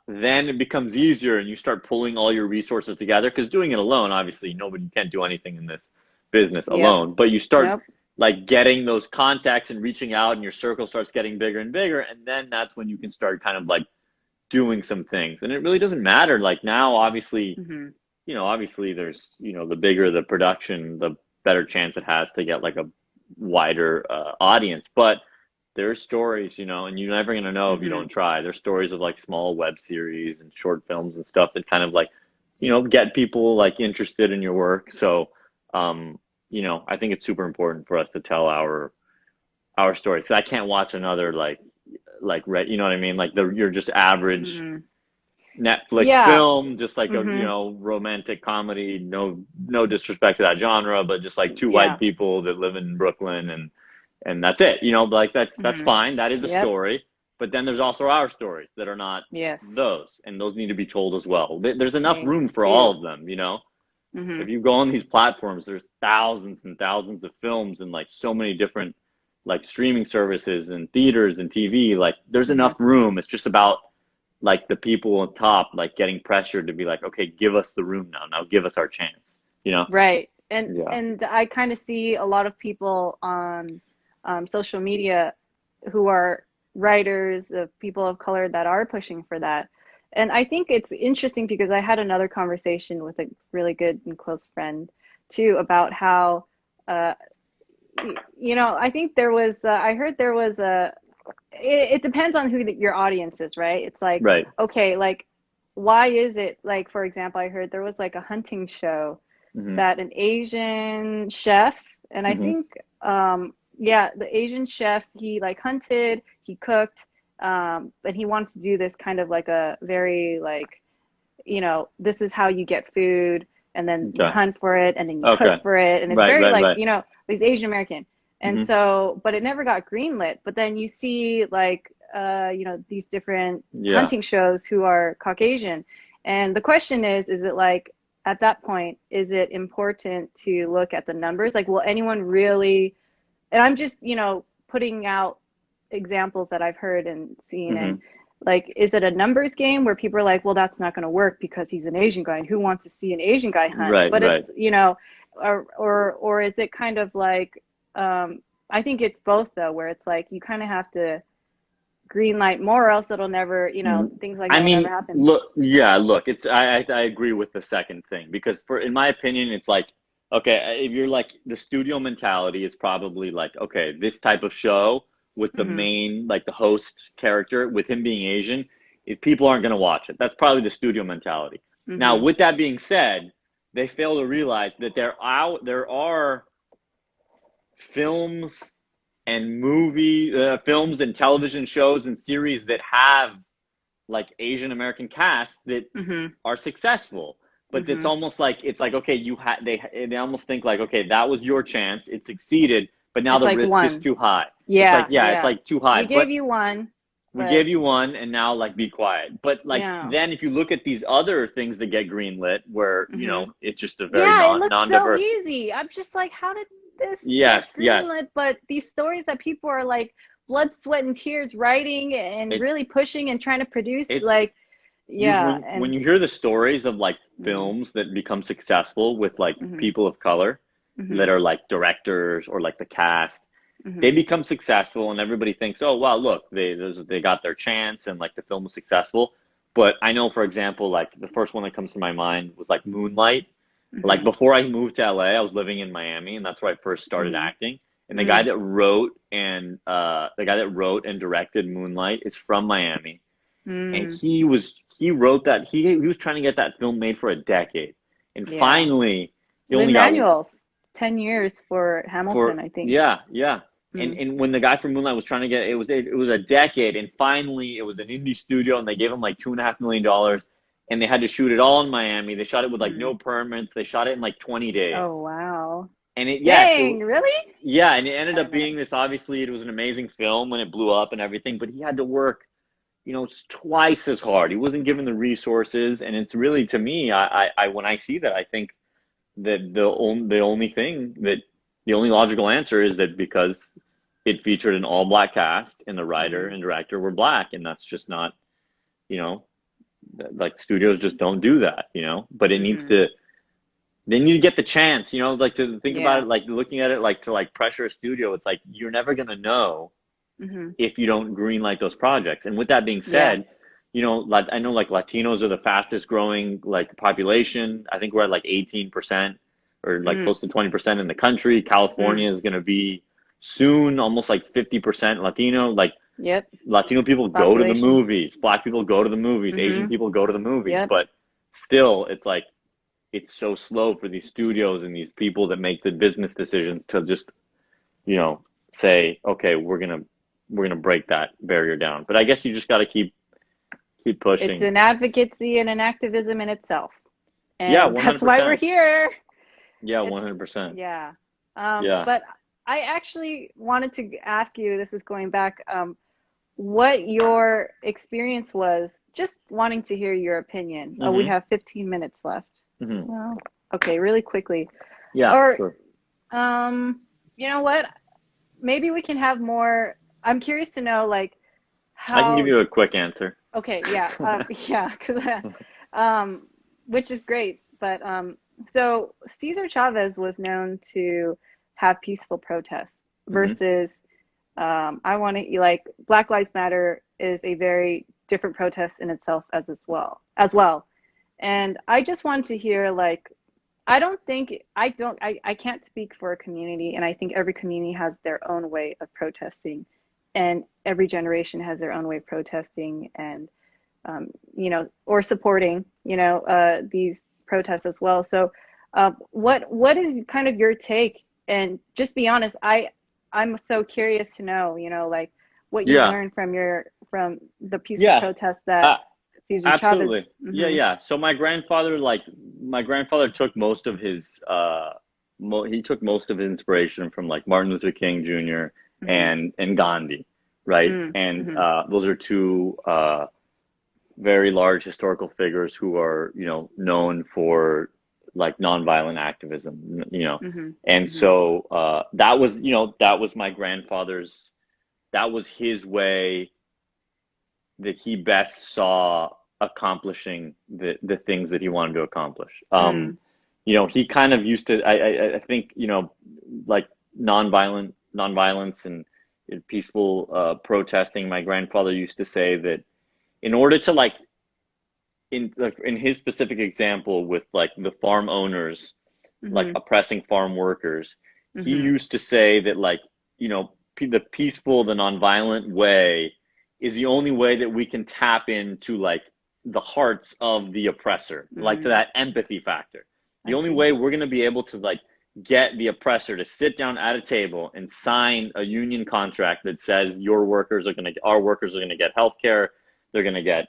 then it becomes easier and you start pulling all your resources together because doing it alone, obviously nobody can't do anything in this business yep, alone, but you start yep, like getting those contacts and reaching out and your circle starts getting bigger and bigger and then that's when you can start kind of like doing some things and it really doesn't matter like now obviously mhm, obviously there's the bigger the production the better chance it has to get like a wider audience but there's stories and you're never going to know if you mhm, don't try. There's stories of like small web series and short films and stuff that kind of like get people like interested in your work so I think it's super important for us to tell our stories. So I can't watch another you know what I mean? Like you're just average mhm, Netflix yeah, film, just like a mhm, romantic comedy. No disrespect to that genre, but just like two white yeah, people that live in Brooklyn and that's it. Like that's mhm, fine. That is a yep, story. But then there's also our stories that are not yes, those, and those need to be told as well. There's enough thank room for all you, of them. If mhm, you go on these platforms, there's thousands and thousands of films and like so many different like streaming services and theaters and TV. Like there's mhm. enough room. It's just about like the people on top like getting pressured to be like, okay, give us the room now. Now give us our chance. You know? Right. And Yeah. and I kind of see a lot of people on social media who are writers, of people of color that are pushing for that. And I think it's interesting because I had another conversation with a really good and close friend too about how uh, you know, I think there was, I heard there was it depends on who your audience is, right? It's like, Right. okay, like, why is it, like, for example, I heard there was like a hunting show Hmm. that an Asian chef, and I Hmm. think, yeah, the Asian chef, he like hunted, he cooked, and he wants to do this kind of like a very like, you know, this is how you get food, and then you Okay. hunt for it, and then you cook Okay. for it, and it's Right. very Right. like, Right. you know, he's Asian American, and Hmm. so, but it never got greenlit. But then you see like, you know, these different Yeah. hunting shows who are Caucasian, and the question is it like at that point, is it important to look at the numbers? Like, will anyone really? And I'm just, you know, putting out examples that I've heard and seen, and Hmm. like, is it a numbers game where people are like, well, that's not going to work because he's an Asian guy and who wants to see an Asian guy hunt? Right. But Right. it's, you know, or is it kind of like, I think it's both though, where it's like you kind of have to green light more, or else it'll never, you know, things like I that will never mean, happen. look, yeah, look, it's I agree with the second thing because for in my opinion, it's like okay, if you're like the studio mentality, it's probably like okay, this type of show with the Hmm. main like the host character with him being Asian, if people aren't gonna watch it. That's probably the studio mentality. Now, Hmm. with that being said, they fail to realize that there are films and films and television shows and series that have like Asian American casts that Hmm. are successful. But it's Hmm. almost like it's like okay, they almost think like okay, that was your chance, it succeeded, but now It's the like risk is one. too high. It's like Yeah, yeah, it's yeah. like too high. We gave But you one, we but gave you one, and now like be quiet. But like yeah. then if you look at these other things that get greenlit, where Hmm. it's just a very Yeah, it looks so non-diverse. easy. I'm just like, how did this get Yes, yes. greenlit? But these stories that people are like blood, sweat, and tears writing and It really pushing and trying to produce, it's like, you yeah, when and you hear the stories of like hmm films that become successful with like hmm people of color hmm that are like directors or like the cast, they hmm become successful and everybody thinks, oh wow, look, they got their chance and like the film was successful. But I know, for example, like the first one that comes to my mind was like Moonlight. Like hmm before I moved to LA, I was living in Miami, and that's where I first started hmm acting. And mm. the guy that wrote and directed Moonlight is from Miami, and Mm. he wrote that he was trying to get that film made for a decade, and Yeah. finally he only got Lin-Manuel's 10 years for for Hamilton, I think. yeah. Mm. And when the guy from Moonlight was trying to get it was a decade, and finally it was an indie studio, and they gave him like $2.5 million, and they had to shoot it all in Miami. They shot it with like Mm. no permits. They shot it in like 20 days, Oh, wow. and it yes, Dang, really? yeah, and it ended Oh, up man. being this. Obviously, it was an amazing film when it blew up and everything, but he had to work twice as hard. He wasn't given the resources, and it's really to me, I when I see that, I think that the only logical answer is that because it featured an all black cast and the writer Hmm. and director were black, and that's just not, you know, like studios just don't do that, but it needs Hmm. to. They need to get the chance, like to think about Yeah. it, like looking at it, like to like pressure a studio. It's like you're never gonna know Hmm. if you don't greenlight those projects. And with that being Yeah. said, like I know like Latinos are the fastest growing like population. I think we're at like 18% or like Mm. close to 20% in the country. Mm. California is going to be soon almost like 50% Latino. Like Yep. Latino people go to the Population. movies, Black people go to the movies, Asian Hmm. people go to the movies, Yep. but still it's like it's so slow for these studios and these people that make the business decisions to just, you know, say, okay, we're gonna break that barrier down. But I guess you just got to keep It's pushing. an advocacy and an activism in itself. Yeah, And one that's hundred why we're percent. here. Yeah, one It's, hundred percent. yeah. Yeah. But I actually wanted to ask you, this is going back, what your experience was, just wanting to hear your opinion. Oh, we Mhm. have 15 minutes left. Mhm. Well, okay, really quickly. Yeah, Or, sure. you know what? Maybe we can have more. I'm curious to know, like, I can give how, you a quick answer. okay, yeah, yeah, because, um, which is great. But, so Cesar Chavez was known to have peaceful protests Mhm. versus, I want to like Black Lives Matter is a very different protest in itself as well. And I just wanted to hear like I don't think I can't speak for a community, and I think every community has their own way of protesting, and every generation has their own way of protesting, and or supporting, these protests as well. So, what is kind of your take? And just be honest, I'm so curious to know, like what you've Yeah, learned from the peaceful yeah, protests that uh, Cesar Chavez. absolutely. Yeah, yeah. So my grandfather took most of his he took most of his inspiration from like Martin Luther King Jr. Hmm. and Gandhi, right? Hmm. And Hmm. those are two very large historical figures who are, known for like nonviolent activism. Hmm. And Hmm. so that was my grandfather's, that was his way that he best saw accomplishing the things that he wanted to accomplish. Hmm. He kind of used to, I think, like nonviolence and peaceful protesting. My grandfather used to say that in order to like in his specific example with like the farm owners like Hmm. oppressing farm workers, he Hmm. used to say that like the peaceful, the nonviolent way is the only way that we can tap into like the hearts of the oppressor, like to Hmm. that empathy factor. The I only see. way we're going to be able to like get the oppressor to sit down at a table and sign a union contract that says our workers are going to get health care, they're going to get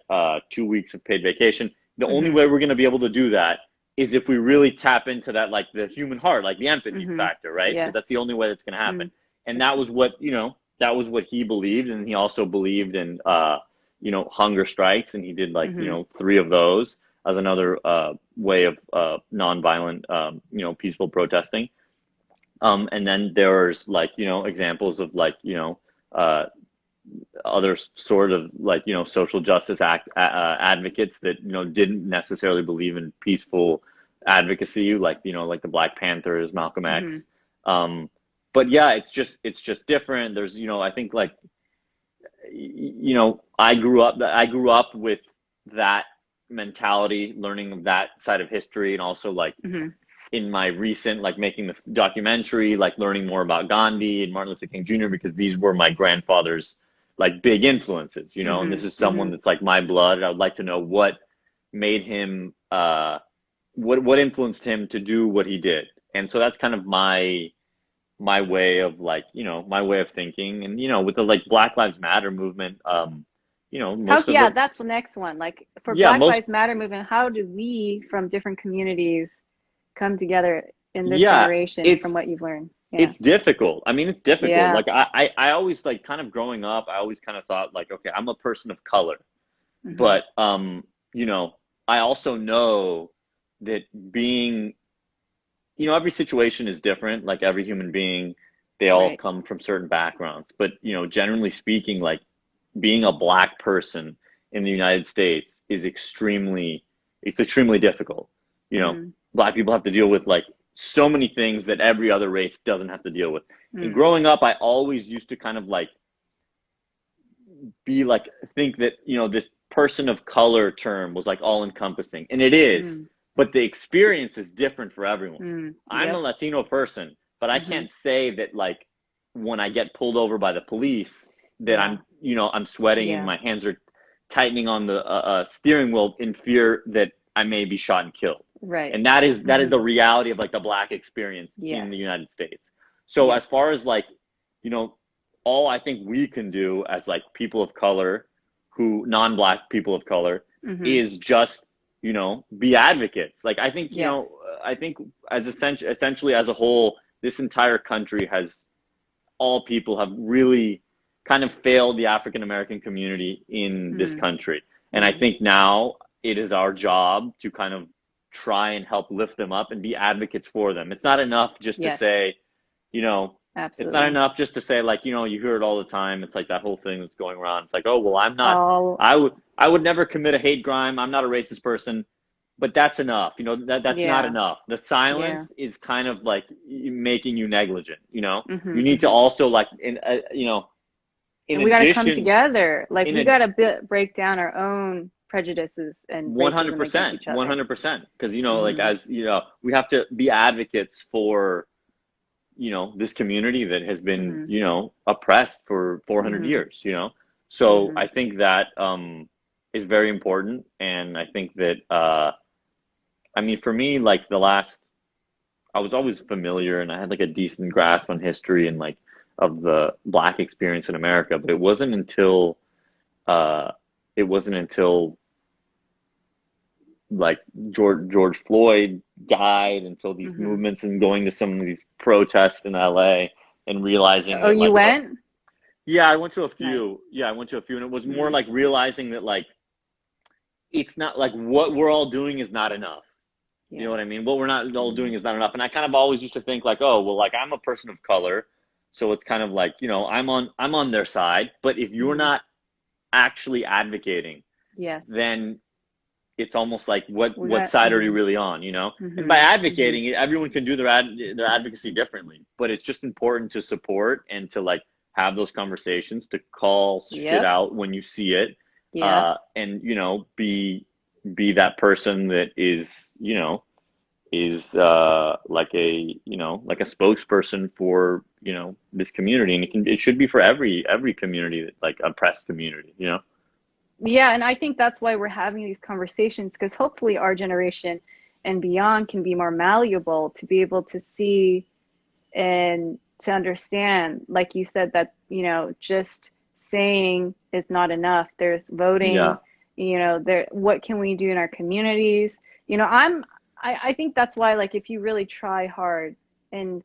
2 weeks of paid vacation. The only Hmm. way we're going to be able to do that is if we really tap into that, like the human heart, like the empathy Hmm. factor, right? Because that's Yes. the only way that's going to happen. Mm. And I that see. was what he believed. And he also believed in, hunger strikes. And he did like, Hmm. three of those as another way of nonviolent, peaceful protesting. And then there's like, examples of like, uh, other sort of like social justice advocates that didn't necessarily believe in peaceful advocacy, like like the Black Panthers, Malcolm X. Hmm. um but yeah, it's just different. There's I think like I grew up with that mentality, learning of that side of history, and also like Hmm. in my recent like making the documentary, like learning more about Gandhi and Martin Luther King Jr. because these were my grandfather's like big influences, and Hmm. this is someone Hmm. that's like my blood. And I would like to know what made him what influenced him to do what he did. And so that's kind of my way of like, my way of thinking. And with the like Black Lives Matter movement, most of Yeah, it, that's the next one. Like for yeah, Black most Lives Matter movement, how do we from different communities come together in this yeah, generation from it's what you've learned? Yeah. it's difficult. I mean, it's difficult. Yeah. Like I always like kind of growing up, I always kind of thought like, okay, I'm a person of color. Hmm. But you know, I also know that being, every situation is different. Like every human being, they all Right. come from certain backgrounds. But, generally speaking, like being a black person in the United States is extremely difficult. You know, Hmm. Black people have to deal with like so many things that every other race doesn't have to deal with. And Hmm. growing up, I always used to kind of like be like think that this person of color term was like all encompassing, and it is, Hmm. but the experience is different for everyone. Hmm. I'm a Yep. Latino person, but I Hmm. can't say that like when I get pulled over by the police that Yeah. I'm sweating and Yeah. my hands are tightening on the steering wheel in fear that I may be shot and killed. Right. And that is Hmm. the reality of like the black experience in the Yes. United States. So Yes. as far as like, you know, all I think we can do as like people of color, who non-black people of color, Hmm. is just be advocates. Like Yes. I think as essentially as a whole, this entire country has, all people have really kind of failed the African American community in this Hmm. country. And I Hmm. think now it is our job to kind of try and help lift them up and be advocates for them. It's not enough just to Yes. say, you know, it's not Absolutely. enough just to say like, you hear it all the time. It's like that whole thing that's going around. It's like, oh, well, All. I would never commit a hate crime. I'm not a racist person, but that's enough. That's not Yeah. enough. The Yeah. silence is kind of like making you negligent. Hmm. You need to Hmm. also like in And we got to come addition together. Like in we a got to break down our own prejudices and racism against 100%, each other. 100%. Because, like, as you know, we have to be advocates for, this community that has been, oppressed for 400 years, So I think that is very important. And I think that, I mean, for me, like I was always familiar and I had like a decent grasp on history and like of the Black experience in America, but it wasn't until uh, like George Floyd died, until these movements and going to some of these protests in LA and realizing Oh, that you like, went? yeah, I went to a few. Nice. Yeah, I went to a few, and it was more like realizing that like it's not like what we're all doing is not enough. You know what I mean? What we're not all doing is not enough. And I kind of always used to think like, oh, well, like I'm a person of color, so it's kind of like, I'm on their side. But if you're not actually advocating, then it's almost like what side are you really on, And by advocating, everyone can do their advocacy differently, but it's just important to support and to like have those conversations, to call shit out when you see it, and be that person that is like a spokesperson for this community, and it should be for every community, like oppressed community. Yeah, and I think that's why we're having these conversations, because hopefully our generation and beyond can be more malleable to be able to see and to understand, like you said, that just saying is not enough. There's voting, there, what can we do in our communities? I think that's why, like, if you really try hard and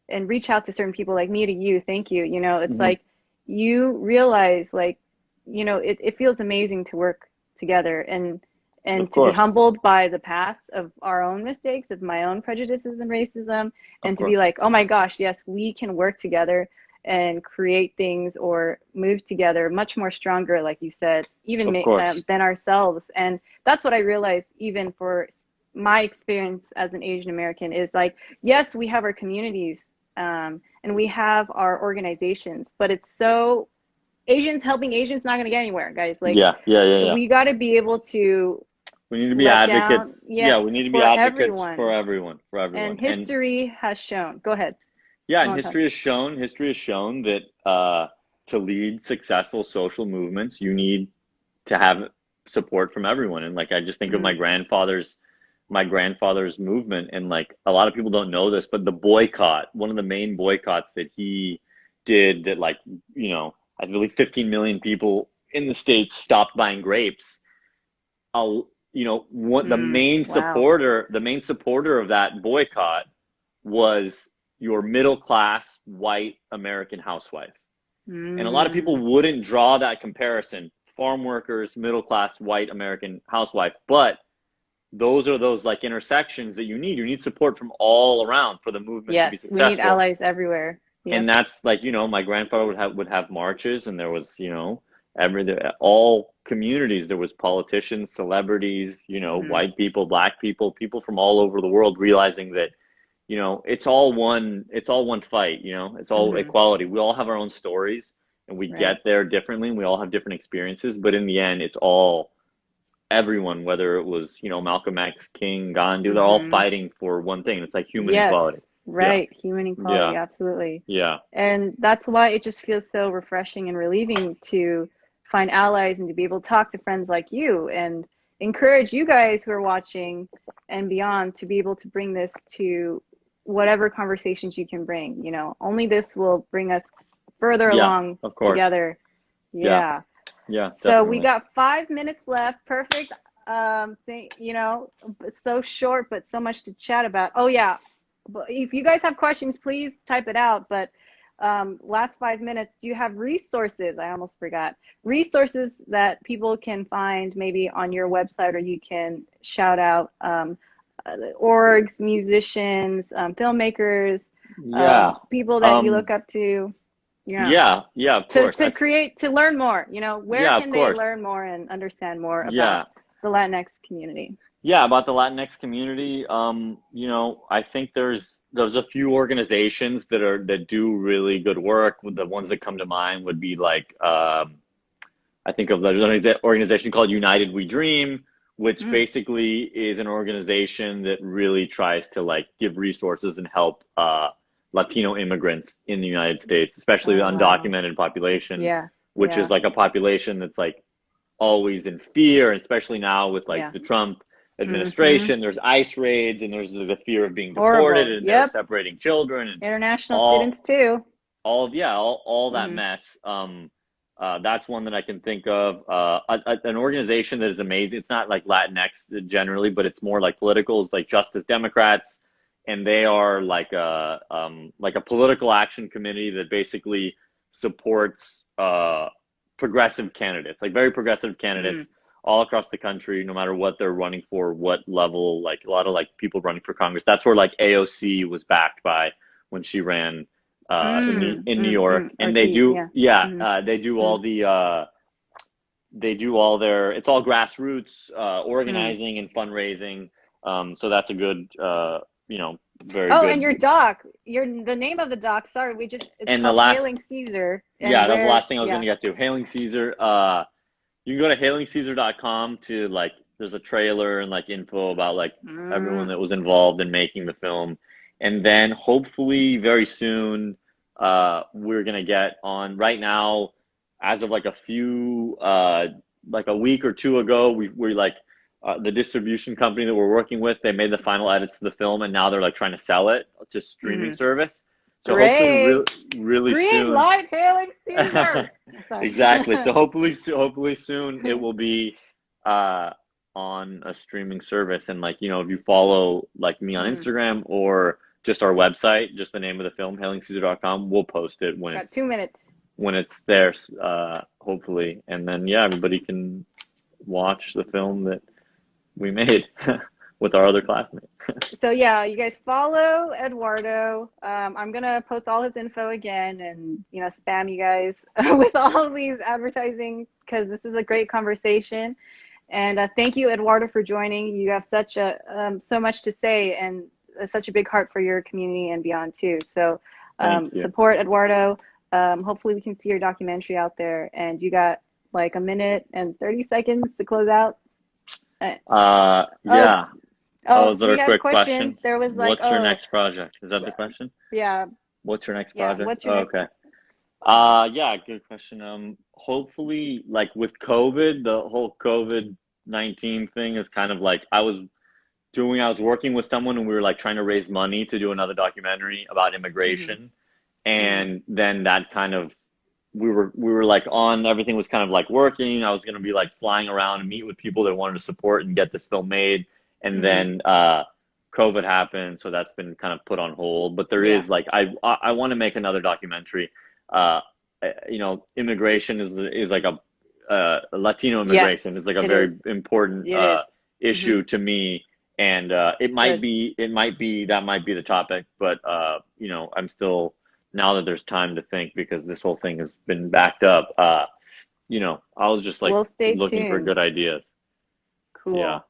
reach out to certain people like me, to you, thank you, it's like you realize, like, it feels amazing to work together and to be humbled by the past of our own mistakes, of my own prejudices and racism, and to be like, oh my gosh, yes, we can work together and create things or move together much more stronger, like you said, even than ourselves. And that's what I realized, even for my experience as an Asian American, is like, yes, we have our communities, and we have our organizations, but it's so Asians helping Asians not going to get anywhere, guys. Like, we got to be able to. We need to be advocates. We need to be advocates for everyone. And history has shown. Go ahead. Yeah, and history has shown that to lead successful social movements, you need to have support from everyone. And like, I just think of my grandfather's movement, and like a lot of people don't know this, but the boycott, one of the main boycotts that he did, that like, I believe 15 million people in the States stopped buying grapes. The main supporter of that boycott was your middle class white American housewife. And a lot of people wouldn't draw that comparison, farm workers, middle class white American housewife, but those are those like intersections that you need support from all around for the movement to be successful. We need allies everywhere. And that's like, my grandfather would have marches, and there was, all communities, there was politicians, celebrities, white people, black people, people from all over the world, realizing that, it's all one fight, it's all equality. We all have our own stories, and we get there differently, and we all have different experiences, but in the end, it's all everyone, whether it was, Malcolm X, King, Gandhi, they're all fighting for one thing. It's like human equality. Right. Human equality. Absolutely. Yeah. And that's why it just feels so refreshing and relieving to find allies and to be able to talk to friends like you, and encourage you guys who are watching and beyond to be able to bring this to whatever conversations you can bring. Only this will bring us further along together. Yeah. So we got 5 minutes left. Perfect. It's so short, but so much to chat about. Oh yeah. But if you guys have questions, please type it out. But last 5 minutes, do you have resources? I almost forgot. Resources that people can find maybe on your website, or you can shout out orgs, musicians, filmmakers, people that you look up to. Of course. To learn more, where can they learn more and understand more about the Latinx community? About the Latinx community, I think there's a few organizations that do really good work. The ones that come to mind would be like I think of there's an organization called United We Dream, which Mm. basically is an organization that really tries to like give resources and help Latino immigrants in the United States, especially the Oh, wow. undocumented population, Yeah. which is Yeah. like a population that's like always in fear, and especially now with like Yeah. the Trump Mm-hmm. administration, there's ICE raids and there's the fear of being deported Horrible. and they're Yep. separating children and International all students too. all that Mm-hmm. mess. That's one that I can think of. An organization that is amazing. It's not like Latinx generally, but it's more like political. It's like Justice Democrats, and they are like a political action committee that basically supports progressive candidates, like very progressive Mm. candidates all across the country, no matter what they're running for, what level. Like a lot of like people running for Congress. That's where like AOC was backed by when she ran Mm. in New Mm. York, Mm. and they Ortiz. do Yeah. Mm. they do Mm. all they do all their it's all grassroots Mm. organizing and fundraising. So that's a good you know very Oh, and your good. doc, the name of the doc, sorry, it's And the called last Hailing Caesar. And yeah, that was the where, last thing I was yeah. gonna get to. Hailing Caesar. You can go to hailingcaesar.com to like there's a trailer and like info about like everyone Mm. that was involved in making the film. And then hopefully very soon we're gonna get on right now as of like a few like a week or two ago we like the distribution company that we're working with, they made the final edits to the film and now they're like trying to sell it to streaming Mm. service. So hopefully Great. really Green soon. light, Hailing Caesar. Sorry. Exactly. So hopefully soon it will be uh on a streaming service. And like, if you follow like me on Mm. Instagram or just our website, just the name of the film, hailingcaesar.com, we'll post it Got 2 minutes. when it's there, hopefully. And then yeah, everybody can watch the film that we made with our other classmates. So yeah, you guys follow Eduardo. I'm gonna post all his info again and spam you guys with all these advertising because this is a great conversation. And thank you, Eduardo, for joining. You have such a so much to say and such a big heart for your community and beyond too. So Thank you. support Eduardo. Hopefully we can see your documentary out there. And you got like a minute and 30 seconds to close out. Oh, Yeah. Oh, oh, is that we a had a quick question. question? There was like, What's your next project? Is that the question? yeah, What's your next yeah. project? What's your Oh, next? okay. Yeah, good question. Hopefully, like with COVID, the whole COVID-19 thing is kind of like I was working with someone and we were like trying to raise money to do another documentary about Mm-hmm, immigration. mm-hmm, And then that kind of we were like on everything was kind of like working. I was gonna be like flying around and meet with people that wanted to support and get this film made. And mm-hmm. then COVID happened, so that's been kind of put on hold. But there Yeah. is like I want to make another documentary. Uh, Immigration is like Latino immigration Yes, is like a it very is. important It is. Mm-hmm. issue to me, and Good. it might be that might be the topic, but I'm still now that there's time to think because this whole thing has been backed up. I was just like We'll stay looking for tuned. good ideas. Yeah. Cool.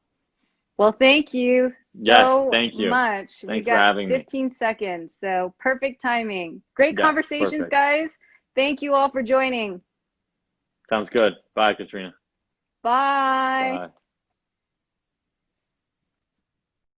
Well, thank you Yes. so Thank you. much. We Thanks for got having me. 15 seconds, so perfect timing. Great Yes. conversations, Perfect. guys. Thank you all for joining. Sounds good. Bye, Katrina. Bye. Bye.